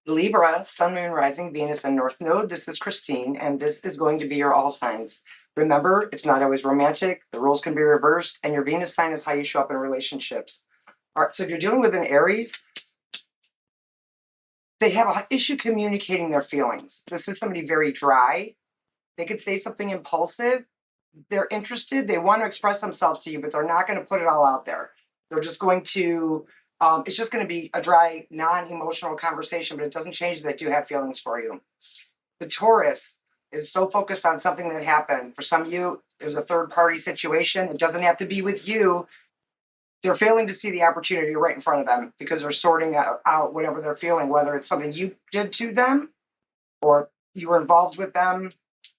Libra, Sun, Moon, Rising, Venus, and North Node. This is Christine, and this is going to be your all signs. Remember, it's not always romantic. The roles can be reversed, and your Venus sign is how you show up in relationships. All right, so if you're dealing with an Aries, they have an issue communicating their feelings. This is somebody very dry. They could say something impulsive. They're interested. They want to express themselves to you, but they're not going to put it all out there. They're just going to it's just going to be a dry, non-emotional conversation, but it doesn't change that they do have feelings for you. The Taurus is so focused on something that happened. For some of you, it was a third-party situation. It doesn't have to be with you. They're failing to see the opportunity right in front of them because they're sorting out whatever they're feeling, whether it's something you did to them or you were involved with them,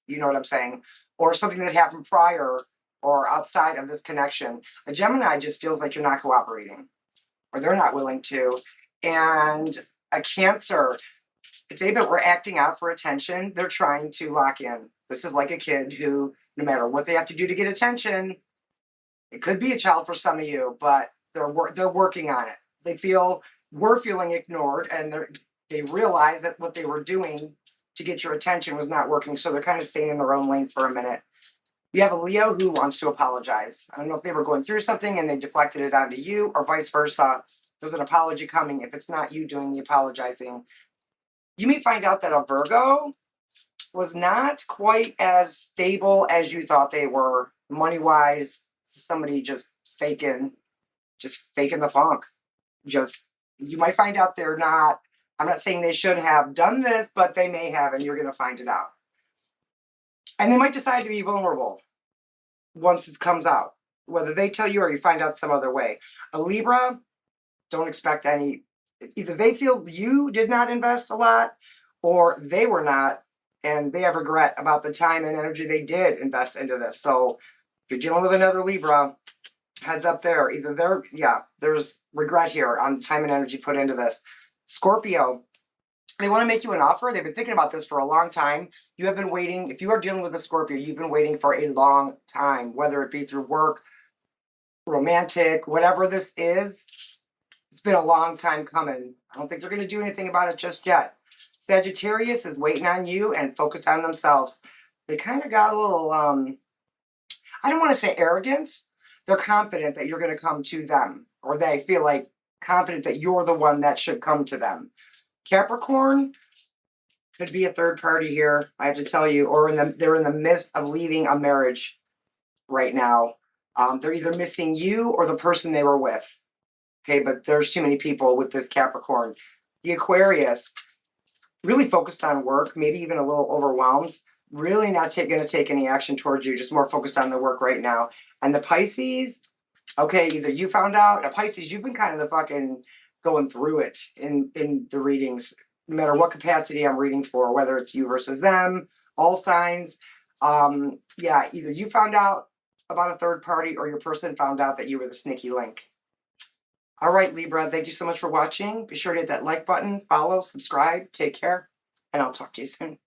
you know what I'm saying, or something that happened prior or outside of this connection. A Gemini just feels like you're not cooperating, or they're not willing to. And a Cancer, if they were acting out for attention, they're trying to lock in. This is like a kid who, no matter what they have to do to get attention, it could be a child for some of you, but they're working on it. We're feeling ignored, and they realize that what they were doing to get your attention was not working, so they're kind of staying in their own lane for a minute. You have a Leo who wants to apologize. I don't know if they were going through something and they deflected it onto you, or vice versa. There's an apology coming if it's not you doing the apologizing. You may find out that a Virgo was not quite as stable as you thought they were, money-wise. Somebody just faking the funk. You might find out they're not. I'm not saying they should have done this, but they may have, and you're going to find it out. And they might decide to be vulnerable once it comes out, whether they tell you or you find out some other way. A Libra, don't expect any. Either they feel you did not invest a lot, or they were not, and they have regret about the time and energy they did invest into this. So if you're dealing with another Libra, heads up there. There's regret here on the time and energy put into this. Scorpio, they want to make you an offer. They've been thinking about this for a long time. You have been waiting. If you are dealing with a Scorpio, you've been waiting for a long time, whether it be through work, romantic, whatever this is. It's been a long time coming. I don't think they're going to do anything about it just yet. Sagittarius is waiting on you and focused on themselves. They kind of got a little, I don't want to say arrogance. They're confident that you're going to come to them, or they feel like confident that you're the one that should come to them. Capricorn could be a third party here, I have to tell you, or they're in the midst of leaving a marriage right now. They're either missing you or the person they were with. Okay, but there's too many people with this Capricorn. The Aquarius, really focused on work, maybe even a little overwhelmed, really not going to take any action towards you, just more focused on the work right now. And the Pisces, okay, either you found out, a Pisces, you've been kind of the fucking going through it in the readings, no matter what capacity I'm reading for, whether it's you versus them, all signs. Either you found out about a third party or your person found out that you were the sneaky link. All right, Libra, thank you so much for watching. Be sure to hit that like button, follow, subscribe, take care, and I'll talk to you soon.